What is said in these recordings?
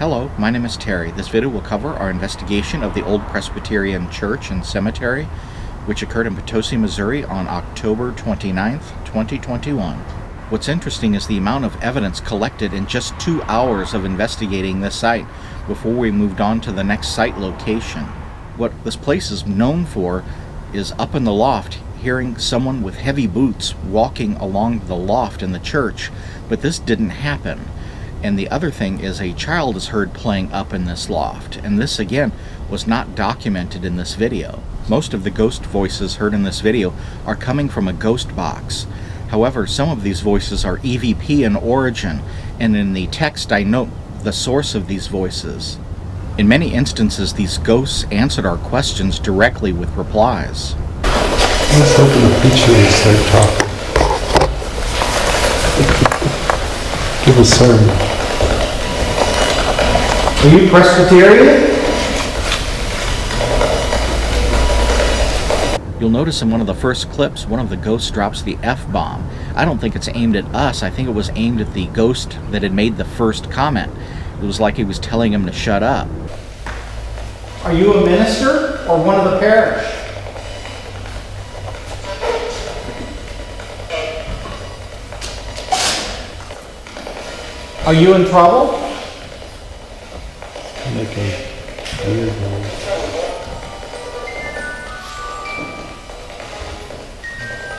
Hello, my name is Terry. This video will cover our investigation of the old Presbyterian church and cemetery, which occurred in Potosi, Missouri on October 29th, 2021. What's interesting is the amount of evidence collected in just 2 hours of investigating this site before we moved on to the next site location. What this place is known for is up in the loft, hearing someone with heavy boots walking along the loft in the church, but this didn't happen. And the other thing is a child is heard playing up in this loft, and this again was not documented in this video. Most of the ghost voices heard in this video are coming from a ghost box. However, some of these voices are EVP in origin, and in the text I note the source of these voices. In many instances, these ghosts answered our questions directly with replies. Let's open the picture and start talking. Give a sermon. Are you Presbyterian? You'll notice in one of the first clips, one of the ghosts drops the F-bomb. I don't think it's aimed at us. I think it was aimed at the ghost that had made the first comment. It was like he was telling him to shut up. Are you a minister or one of the parish? Are you in trouble? Like a weird noise.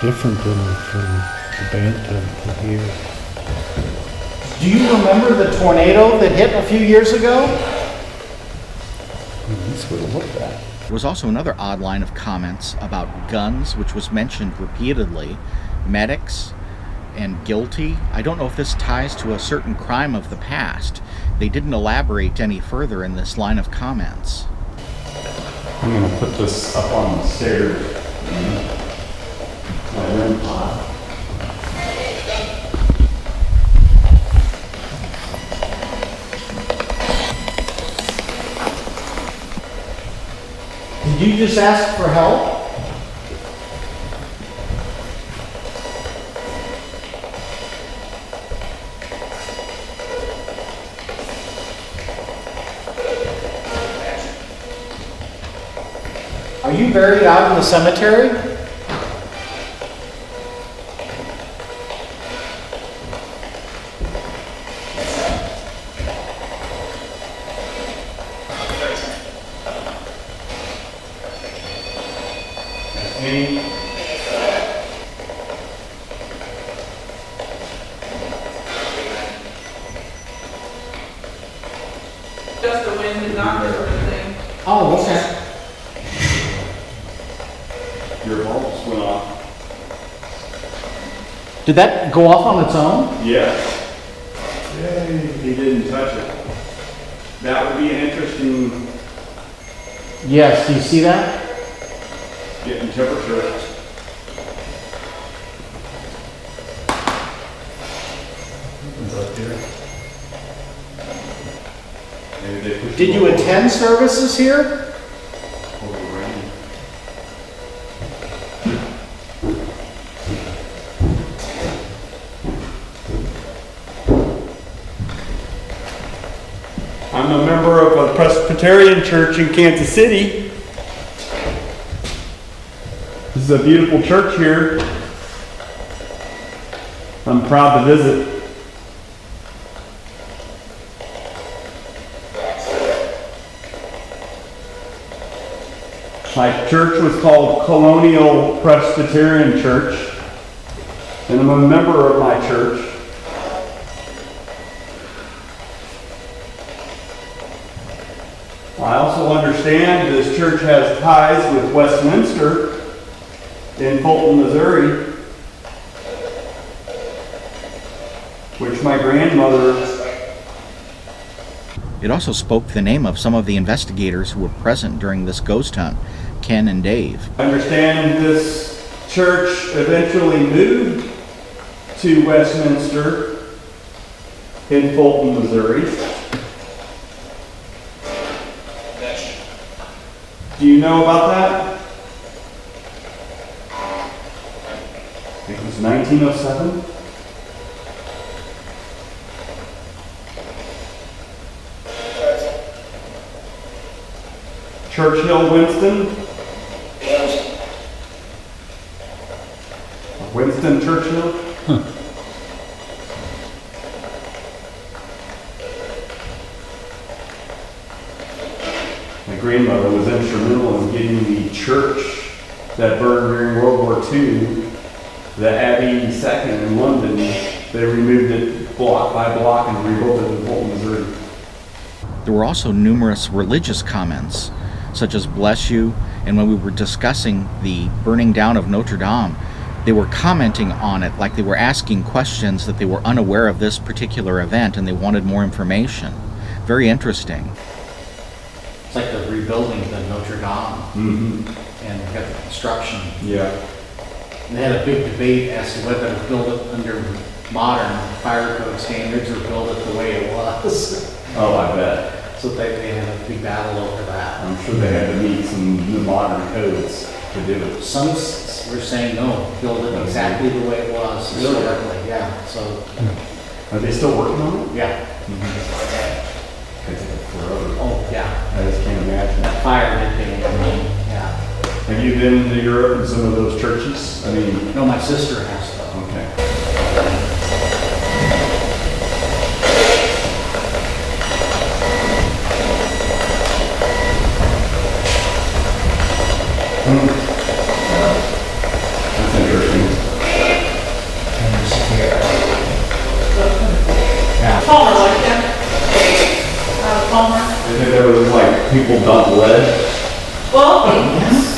Different than from the band to here. Do you remember the tornado that hit a few years ago? That's what it looked like. There was also another odd line of comments about guns, which was mentioned repeatedly, medics, and guilty. I don't know if this ties to a certain crime of the past. They didn't elaborate any further in this line of comments. I'm going to put this up on the stairs. My room pot. Did you just ask for help? Are you buried out in the cemetery? Me. Just the wind and not or anything. Oh, okay. Your bulbs went off. Did that go off on its own? Yeah. Yay. He didn't touch it. That would be an interesting Yes, do you see that? getting temperature. Opens up here. Maybe they pushed Did you attend services here? over the rain. I'm a member of a Presbyterian church in Kansas City. This is a beautiful church here. I'm proud to visit. My church was called Colonial Presbyterian Church, and I'm a member of my church. I also understand this church has ties with Westminster in Fulton, Missouri, which my grandmother. It also spoke the name of some of the investigators who were present during this ghost hunt, Ken and Dave. I understand this church eventually moved to Westminster in Fulton, Missouri. Do you know about that? I think it was 1907. Churchill Winston? Winston Churchill? My grandmother was instrumental in getting the church that burned during World War II, the Abbey Second in London. They removed it block by block and rebuilt it in Fulton, Missouri. There were also numerous religious comments, such as "bless you," and when we were discussing the burning down of Notre Dame, they were commenting on it like they were asking questions, that they were unaware of this particular event and they wanted more information. Very interesting. It's like the rebuilding of the Notre Dame and got the construction. Yeah. And they had a big debate as to whether to build it under modern fire code standards or build it the way it was. Oh, I bet. So they had a big battle over that. I'm sure they had to meet some new modern codes to do it. Some were saying no, build it exactly the way it was historically. Yeah. So. Are they still working on it? Yeah. It's like forever. Oh yeah. I just can't imagine. That fire did thing. Yeah. Have you been to Europe in some of those churches? I mean, No, my sister has though. okay. That's interesting. Palmer like that. Palmer. I think there was like people dumped lead. Well,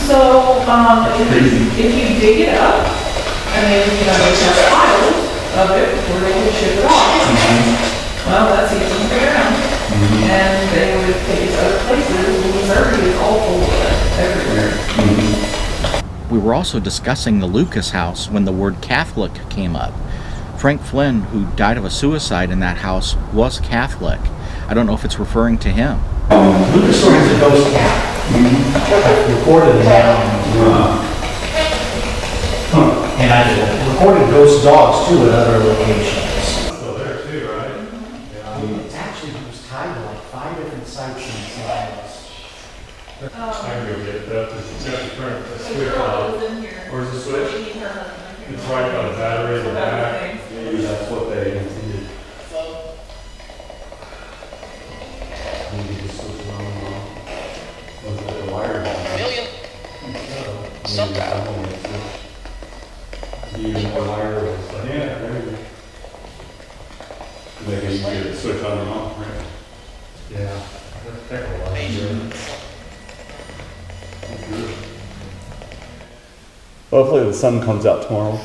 so, if you dig it up, and then, there's a pile of it before they would ship it off. Well, that's easy to figure out. And they would take it to other places. Missouri is all full of it everywhere. We were also discussing the Lucas house when the word Catholic came up. Frank Flynn, who died of a suicide in that house, was Catholic. I don't know if it's referring to him. Lucas story is a ghost cat. Recorded that. And I recorded ghost dogs too at other locations. Still there too, right? It's actually, it was tied to like 5 different sites in St. Louis. I can go get that. It's got the current The switch girl on. was in here. Where's the switch? We need her husband. It's right on the battery in the back. Things. Maybe that's what they intended. Maybe just switch it on and off. Was it the wire? Million. Sometime. You the wire was like, yeah, there you go. Maybe you get the switch on and off, right? Yeah. Hopefully the sun comes out tomorrow.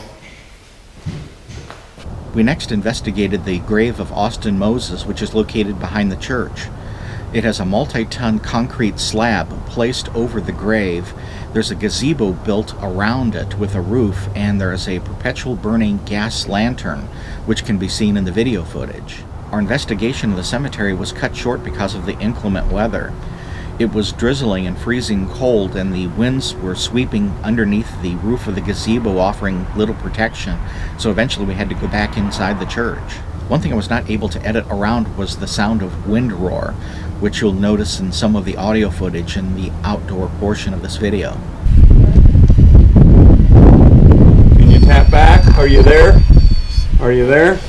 We next investigated the grave of Austin Moses, which is located behind the church. It has a multi-ton concrete slab placed over the grave. There's a gazebo built around it with a roof, and there is a perpetual burning gas lantern, which can be seen in the video footage. Our investigation of the cemetery was cut short because of the inclement weather. It was drizzling and freezing cold, and the winds were sweeping underneath the roof of the gazebo, offering little protection, so eventually we had to go back inside the church. One thing I was not able to edit around was the sound of wind roar, which you'll notice in some of the audio footage in the outdoor portion of this video. Can you tap back? Are you there? Are you there?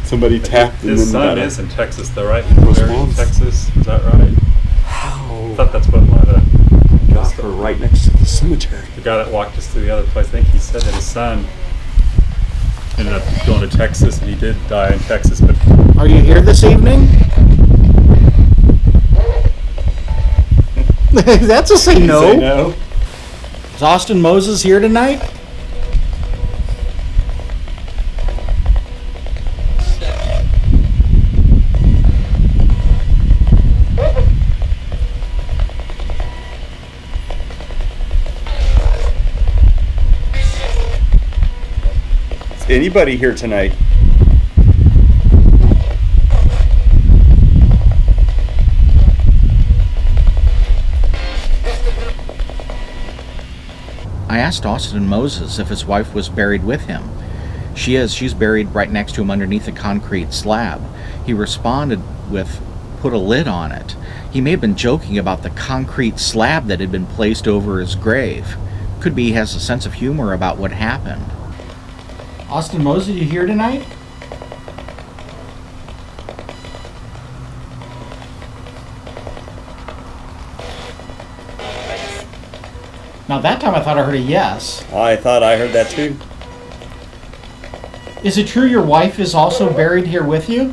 Somebody tapped. His son is in Texas, though, right? Response. In Texas, is that right? I thought that's what one of the Got her right next to the cemetery. the guy that walked us to the other place. I think he said that his son ended up going to Texas, and he did die in Texas. But Are you here this evening? That's a say no. Say no. Is Austin Moses here tonight? Is anybody here tonight? I asked Austin Moses if his wife was buried with him. She is. She's buried right next to him underneath a concrete slab. He responded with, put a lid on it. He may have been joking about the concrete slab that had been placed over his grave. Could be he has a sense of humor about what happened. Austin Moses, you here tonight? Now that time I thought I heard a yes. I thought I heard that too. Is it true your wife is also buried here with you?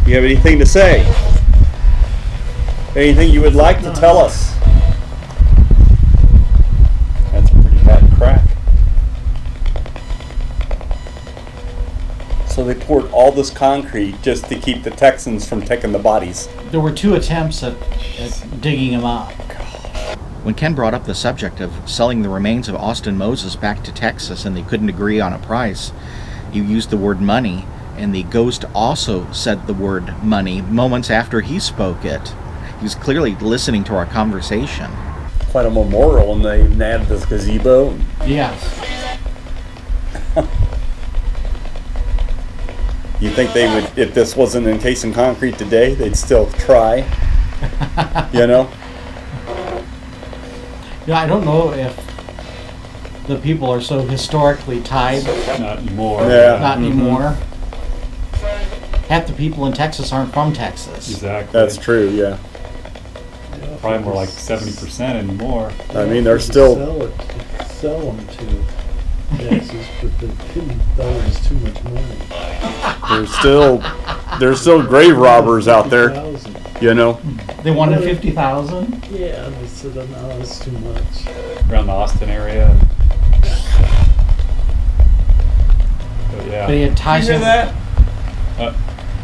You have anything to say? Anything you would like to tell us? That's a pretty bad crack. So they poured all this concrete just to keep the Texans from taking the bodies. There were 2 attempts at digging him up. When Ken brought up the subject of selling the remains of Austin Moses back to Texas and they couldn't agree on a price, he used the word money, and the ghost also said the word money moments after he spoke it. He was clearly listening to our conversation. Quite a memorial, and they even added this gazebo. Yes. You think they would, if this wasn't encased in concrete today, they'd still try? You know? Yeah, I don't know if the people are so historically tied. Not anymore. Yeah. Not anymore. Half the people in Texas aren't from Texas. Exactly. That's true, yeah. Probably more like 70% anymore. I mean, they're still... Sell them to Texas, but the people thought it was too much money. There's still grave robbers out there, 50,000. you know? They wanted 50,000? Yeah, they said, no, that's too much. Around the Austin area. But yeah. But he had ties in. that? Uh,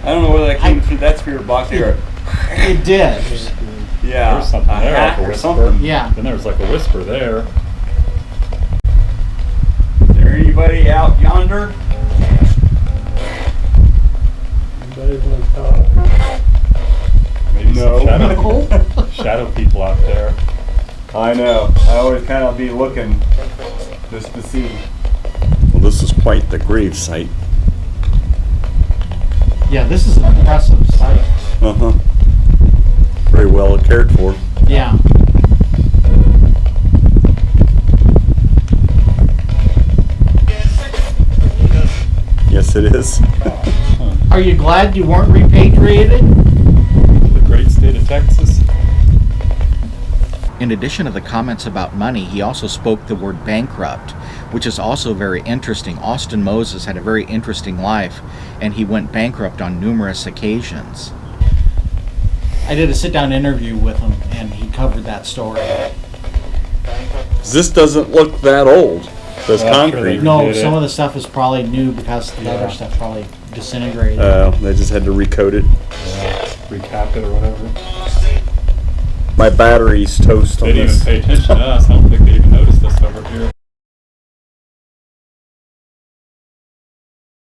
I don't know whether that came through that spirit box here. It did. Yeah. there was something there, like a or whisper. something. Yeah. Then there was like a whisper there. Is there anybody out yonder? Anybody want to talk? Maybe No. some shadow people out there. I know. I always kind of be looking just to see. Well, this is quite the grave site. Yeah, this is an impressive sight. Uh-huh. Very well cared for. Yeah. Yes, it is. Are you glad you weren't repatriated? The great state of Texas. In addition to the comments about money, he also spoke the word bankrupt, which is also very interesting. Austin Moses had a very interesting life, and he went bankrupt on numerous occasions. I did a sit-down interview with him, and he covered that story. This doesn't look that old. This Well, concrete. really. No, Did it? some of the stuff is probably new because the Yeah. other stuff probably disintegrated. They just had to recoat it. Yeah. Recap it or whatever. My battery's toast They on didn't even this. pay attention to us. I don't think they even noticed us over here.